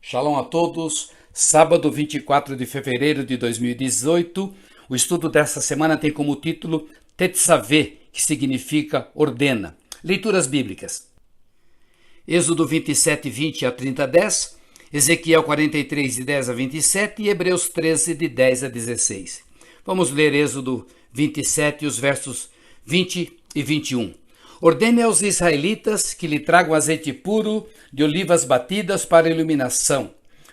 Shalom a todos. Sábado 24 de fevereiro de 2018. O estudo desta semana tem como título Tetzaveh, que significa ordena. Leituras bíblicas. Êxodo 27, 20 a 30, 10. Ezequiel 43, de 10 a 27 e Hebreus 13, de 10 a 16. Vamos ler Êxodo 27, os versos 20 e 21. Ordene aos israelitas que lhe tragam azeite puro de olivas batidas para iluminação,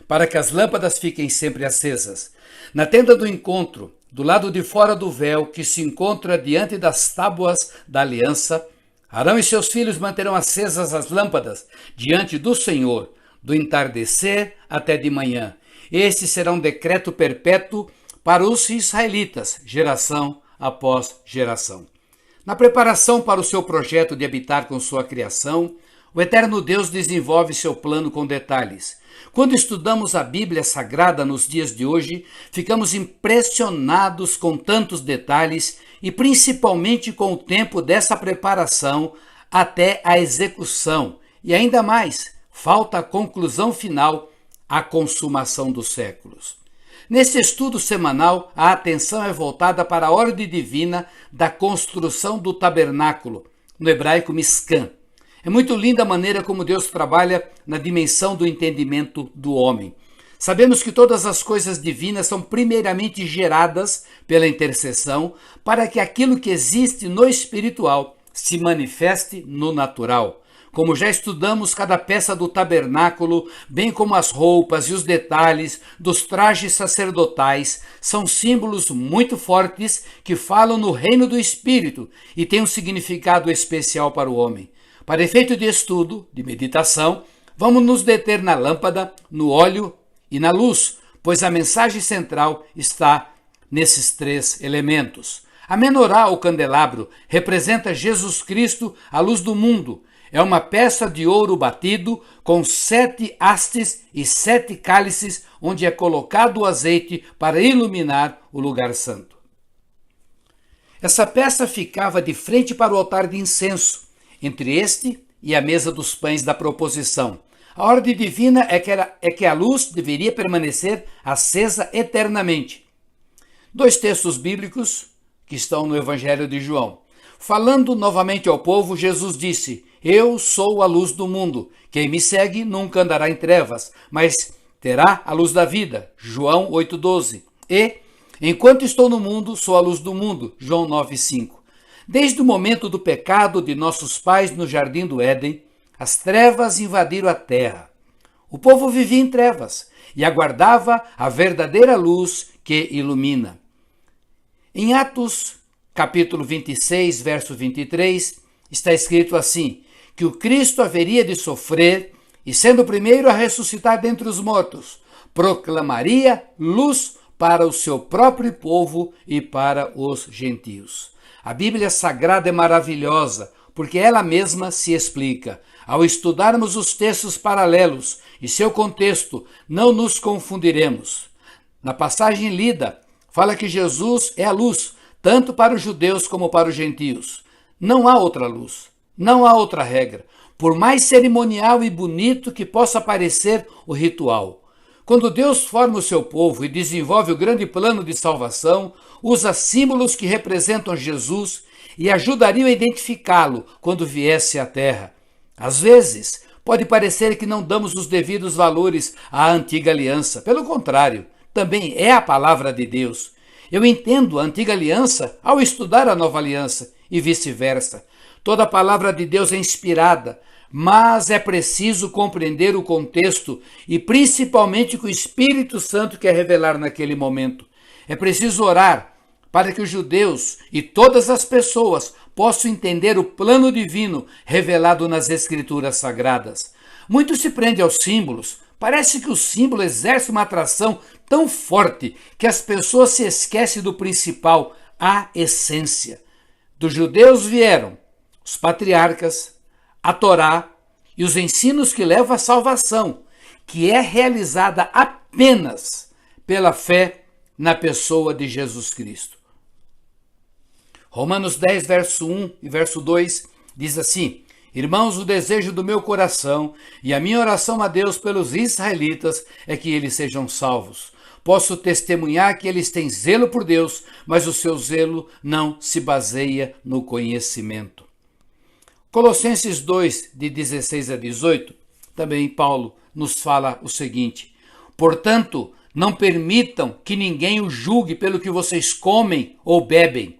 para que as lâmpadas fiquem sempre acesas. Na tenda do encontro, do lado de fora do véu, que se encontra diante das tábuas da aliança, Arão e seus filhos manterão acesas as lâmpadas diante do Senhor, do entardecer até de manhã. Este será um decreto perpétuo para os israelitas, geração após geração. Na preparação para o seu projeto de habitar com sua criação, o eterno Deus desenvolve seu plano com detalhes. Quando estudamos a Bíblia Sagrada nos dias de hoje, ficamos impressionados com tantos detalhes e principalmente com o tempo dessa preparação até a execução. E ainda mais, falta a conclusão final, a consumação dos séculos. Nesse estudo semanal, a atenção é voltada para a ordem divina da construção do tabernáculo, no hebraico Mishkan. É muito linda a maneira como Deus trabalha na dimensão do entendimento do homem. Sabemos que todas as coisas divinas são primeiramente geradas pela intercessão para que aquilo que existe no espiritual se manifeste no natural. Como já estudamos, cada peça do tabernáculo, bem como as roupas e os detalhes dos trajes sacerdotais, são símbolos muito fortes que falam no reino do Espírito e têm um significado especial para o homem. Para efeito de estudo, de meditação, vamos nos deter na lâmpada, no óleo e na luz, pois a mensagem central está nesses três elementos. A menorá, ou candelabro, representa Jesus Cristo, a luz do mundo. É uma peça de ouro batido com 7 hastes e 7 cálices, onde é colocado o azeite para iluminar o lugar santo. Essa peça ficava de frente para o altar de incenso, entre este e a mesa dos pães da proposição. A ordem divina é que a luz deveria permanecer acesa eternamente. 2 textos bíblicos que estão no Evangelho de João. Falando novamente ao povo, Jesus disse: Eu sou a luz do mundo. Quem me segue nunca andará em trevas, mas terá a luz da vida. João 8,12. E, enquanto estou no mundo, sou a luz do mundo. João 9,5. Desde o momento do pecado de nossos pais no jardim do Éden, as trevas invadiram a terra. O povo vivia em trevas e aguardava a verdadeira luz que ilumina. Em Atos, capítulo 26, verso 23, está escrito assim, que o Cristo haveria de sofrer e, sendo o primeiro a ressuscitar dentre os mortos, proclamaria luz para o seu próprio povo e para os gentios. A Bíblia Sagrada é maravilhosa, porque ela mesma se explica. Ao estudarmos os textos paralelos e seu contexto, não nos confundiremos. Na passagem lida, fala que Jesus é a luz, tanto para os judeus como para os gentios. Não há outra luz, não há outra regra, por mais cerimonial e bonito que possa parecer o ritual. Quando Deus forma o seu povo e desenvolve o grande plano de salvação, usa símbolos que representam Jesus e ajudariam a identificá-lo quando viesse à terra. Às vezes, pode parecer que não damos os devidos valores à antiga aliança. Pelo contrário, também é a palavra de Deus. Eu entendo a antiga aliança ao estudar a nova aliança e vice-versa. Toda a palavra de Deus é inspirada, mas é preciso compreender o contexto e principalmente o que o Espírito Santo quer revelar naquele momento. É preciso orar para que os judeus e todas as pessoas possam entender o plano divino revelado nas Escrituras Sagradas. Muito se prende aos símbolos. Parece que o símbolo exerce uma atração tão forte que as pessoas se esquecem do principal, a essência. Dos judeus vieram os patriarcas, a Torá e os ensinos que levam à salvação, que é realizada apenas pela fé na pessoa de Jesus Cristo. Romanos 10, verso 1 e verso 2 diz assim: Irmãos, o desejo do meu coração e a minha oração a Deus pelos israelitas é que eles sejam salvos. Posso testemunhar que eles têm zelo por Deus, mas o seu zelo não se baseia no conhecimento. Colossenses 2, de 16 a 18, também Paulo nos fala o seguinte: portanto, não permitam que ninguém o julgue pelo que vocês comem ou bebem,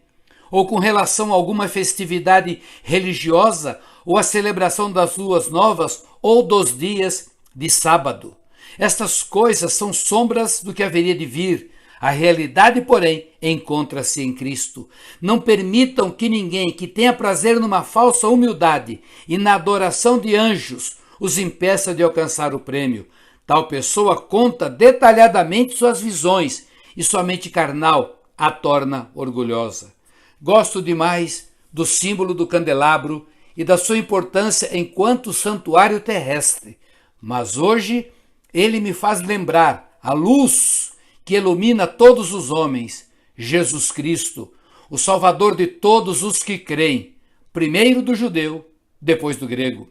ou com relação a alguma festividade religiosa, ou a celebração das luas novas, ou dos dias de sábado. Estas coisas são sombras do que haveria de vir. A realidade, porém, encontra-se em Cristo. Não permitam que ninguém que tenha prazer numa falsa humildade e na adoração de anjos os impeça de alcançar o prêmio. Tal pessoa conta detalhadamente suas visões e sua mente carnal a torna orgulhosa. Gosto demais do símbolo do candelabro e da sua importância enquanto santuário terrestre, mas hoje ele me faz lembrar a luz que ilumina todos os homens, Jesus Cristo, o Salvador de todos os que creem, primeiro do judeu, depois do grego.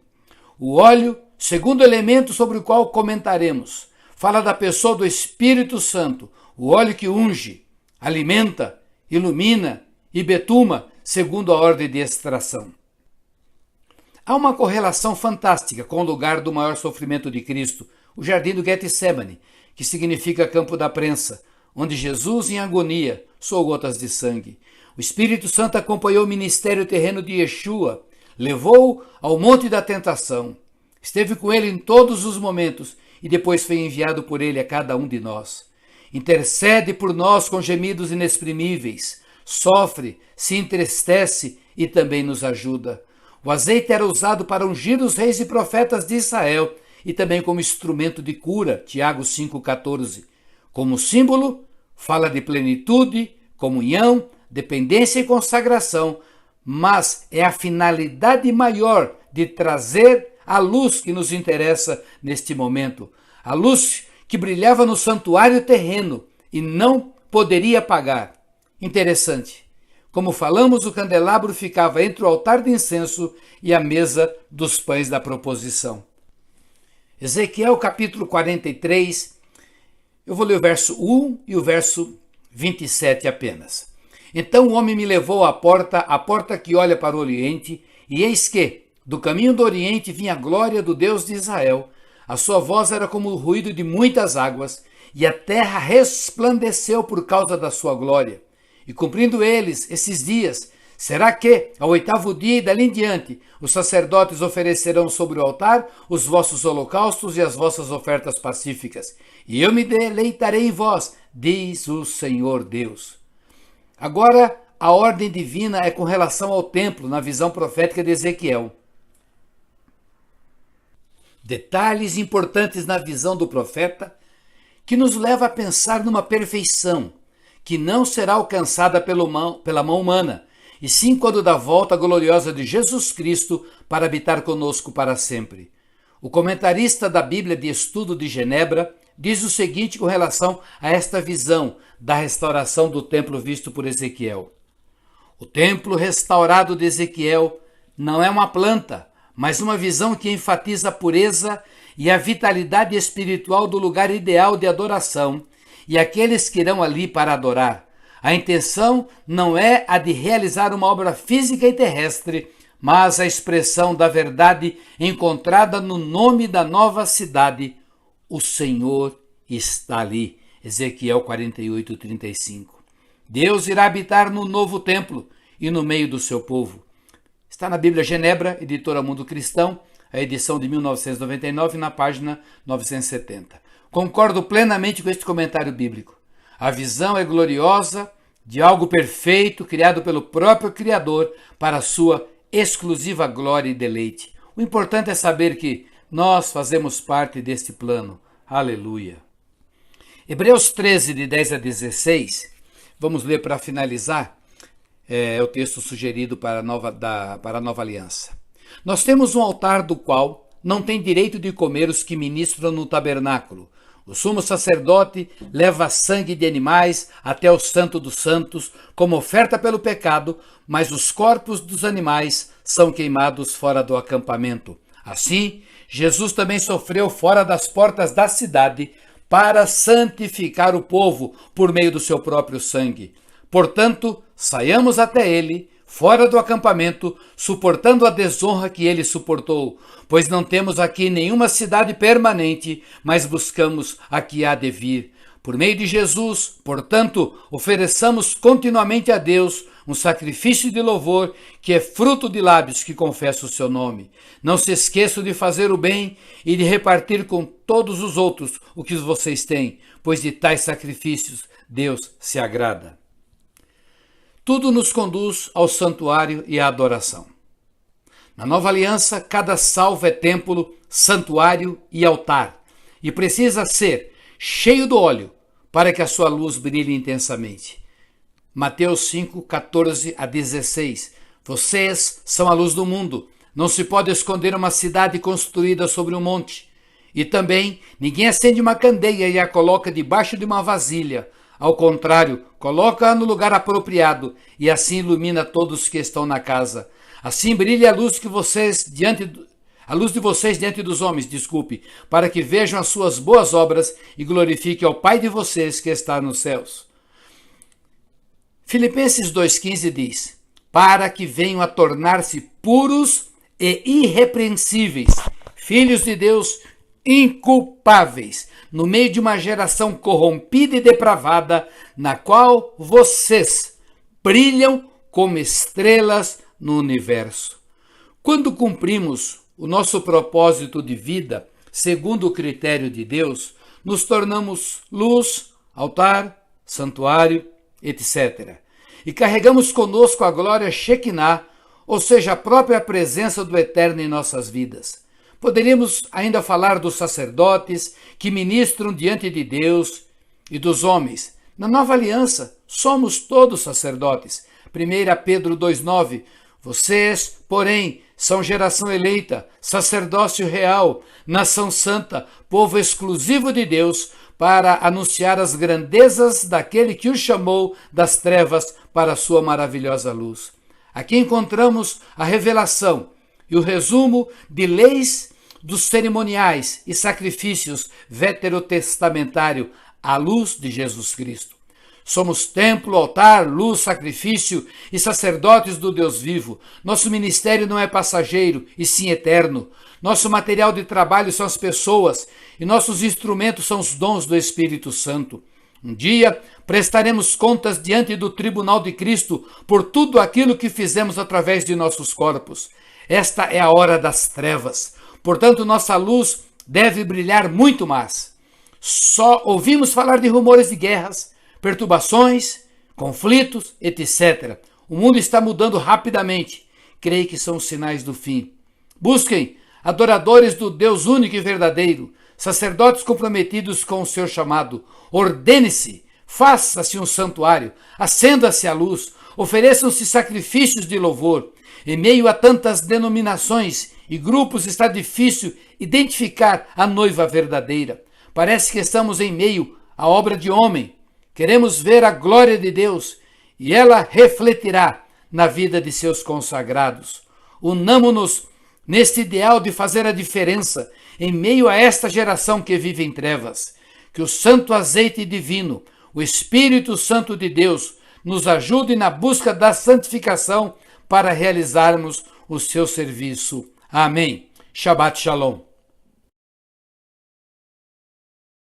O óleo, segundo elemento sobre o qual comentaremos, fala da pessoa do Espírito Santo, o óleo que unge, alimenta, ilumina e betuma, segundo a ordem de extração. Há uma correlação fantástica com o lugar do maior sofrimento de Cristo, o jardim do Getsemane, que significa campo da prensa, onde Jesus, em agonia, suou gotas de sangue. O Espírito Santo acompanhou o ministério terreno de Yeshua, levou-o ao monte da tentação, esteve com ele em todos os momentos e depois foi enviado por ele a cada um de nós. Intercede por nós com gemidos inexprimíveis, sofre, se entristece e também nos ajuda. O azeite era usado para ungir os reis e profetas de Israel e também como instrumento de cura, Tiago 5,14. Como símbolo, fala de plenitude, comunhão, dependência e consagração, mas é a finalidade maior de trazer a luz que nos interessa neste momento. A luz que brilhava no santuário terreno e não poderia apagar. Interessante. Como falamos, o candelabro ficava entre o altar de incenso e a mesa dos pães da proposição. Ezequiel capítulo 43, eu vou ler o verso 1 e o verso 27 apenas. Então o homem me levou à porta que olha para o oriente, e eis que, do caminho do oriente, vinha a glória do Deus de Israel. A sua voz era como o ruído de muitas águas, e a terra resplandeceu por causa da sua glória. E cumprindo eles esses dias, será que, ao 8º dia e dali em diante, os sacerdotes oferecerão sobre o altar os vossos holocaustos e as vossas ofertas pacíficas, e eu me deleitarei em vós, diz o Senhor Deus. Agora, a ordem divina é com relação ao templo, na visão profética de Ezequiel. Detalhes importantes na visão do profeta que nos leva a pensar numa perfeição que não será alcançada pela mão humana, e sim quando da volta gloriosa de Jesus Cristo para habitar conosco para sempre. O comentarista da Bíblia de Estudo de Genebra diz o seguinte com relação a esta visão da restauração do templo visto por Ezequiel. O templo restaurado de Ezequiel não é uma planta, mas uma visão que enfatiza a pureza e a vitalidade espiritual do lugar ideal de adoração e aqueles que irão ali para adorar. A intenção não é a de realizar uma obra física e terrestre, mas a expressão da verdade encontrada no nome da nova cidade. O Senhor está ali. Ezequiel 48:35. Deus irá habitar no novo templo e no meio do seu povo. Está na Bíblia Genebra, editora Mundo Cristão, a edição de 1999, na página 970. Concordo plenamente com este comentário bíblico. A visão é gloriosa de algo perfeito, criado pelo próprio Criador para a sua exclusiva glória e deleite. O importante é saber que nós fazemos parte deste plano. Aleluia. Hebreus 13, de 10 a 16, vamos ler para finalizar, é o texto sugerido para a nova aliança. Nós temos um altar do qual não tem direito de comer os que ministram no tabernáculo, O sumo sacerdote leva sangue de animais até o Santo dos Santos como oferta pelo pecado, mas os corpos dos animais são queimados fora do acampamento. Assim, Jesus também sofreu fora das portas da cidade para santificar o povo por meio do seu próprio sangue. Portanto, saiamos até ele, fora do acampamento, suportando a desonra que ele suportou, pois não temos aqui nenhuma cidade permanente, mas buscamos a que há de vir. Por meio de Jesus, portanto, ofereçamos continuamente a Deus um sacrifício de louvor que é fruto de lábios que confessam o seu nome. Não se esqueçam de fazer o bem e de repartir com todos os outros o que vocês têm, pois de tais sacrifícios Deus se agrada. Tudo nos conduz ao santuário e à adoração. Na nova aliança, cada salvo é templo, santuário e altar, e precisa ser cheio do óleo para que a sua luz brilhe intensamente. Mateus 5, 14 a 16. Vocês são a luz do mundo. Não se pode esconder uma cidade construída sobre um monte. E também, ninguém acende uma candeia e a coloca debaixo de uma vasilha. Ao contrário, coloca-a no lugar apropriado e assim ilumina todos que estão na casa. Assim brilha a luz de vocês diante dos homens, para que vejam as suas boas obras e glorifiquem ao Pai de vocês que está nos céus. Filipenses 2,15 diz: para que venham a tornar-se puros e irrepreensíveis, filhos de Deus inculpáveis, no meio de uma geração corrompida e depravada, na qual vocês brilham como estrelas no universo. Quando cumprimos o nosso propósito de vida, segundo o critério de Deus, nos tornamos luz, altar, santuário, etc. E carregamos conosco a glória Shekinah, ou seja, a própria presença do Eterno em nossas vidas. Poderíamos ainda falar dos sacerdotes que ministram diante de Deus e dos homens. Na nova aliança, somos todos sacerdotes. 1 Pedro 2,9. Vocês, porém, são geração eleita, sacerdócio real, nação santa, povo exclusivo de Deus, para anunciar as grandezas daquele que os chamou das trevas para a sua maravilhosa luz. Aqui encontramos a revelação e o resumo de leis dos cerimoniais e sacrifícios veterotestamentário à luz de Jesus Cristo. Somos templo, altar, luz, sacrifício e sacerdotes do Deus vivo. Nosso ministério não é passageiro, e sim eterno. Nosso material de trabalho são as pessoas e nossos instrumentos são os dons do Espírito Santo. Um dia prestaremos contas diante do tribunal de Cristo por tudo aquilo que fizemos através de nossos corpos. Esta é a hora das trevas. Portanto, nossa luz deve brilhar muito mais. Só ouvimos falar de rumores de guerras, perturbações, conflitos, etc. O mundo está mudando rapidamente. Creio que são os sinais do fim. Busquem adoradores do Deus único e verdadeiro, sacerdotes comprometidos com o seu chamado. Ordene-se, faça-se um santuário, acenda-se a luz, ofereçam-se sacrifícios de louvor. Em meio a tantas denominações e grupos está difícil identificar a noiva verdadeira. Parece que estamos em meio à obra de homem. Queremos ver a glória de Deus e ela refletirá na vida de seus consagrados. Unamo-nos neste ideal de fazer a diferença em meio a esta geração que vive em trevas. Que o santo azeite divino, o Espírito Santo de Deus, nos ajude na busca da santificação para realizarmos o seu serviço. Amém. Shabbat Shalom.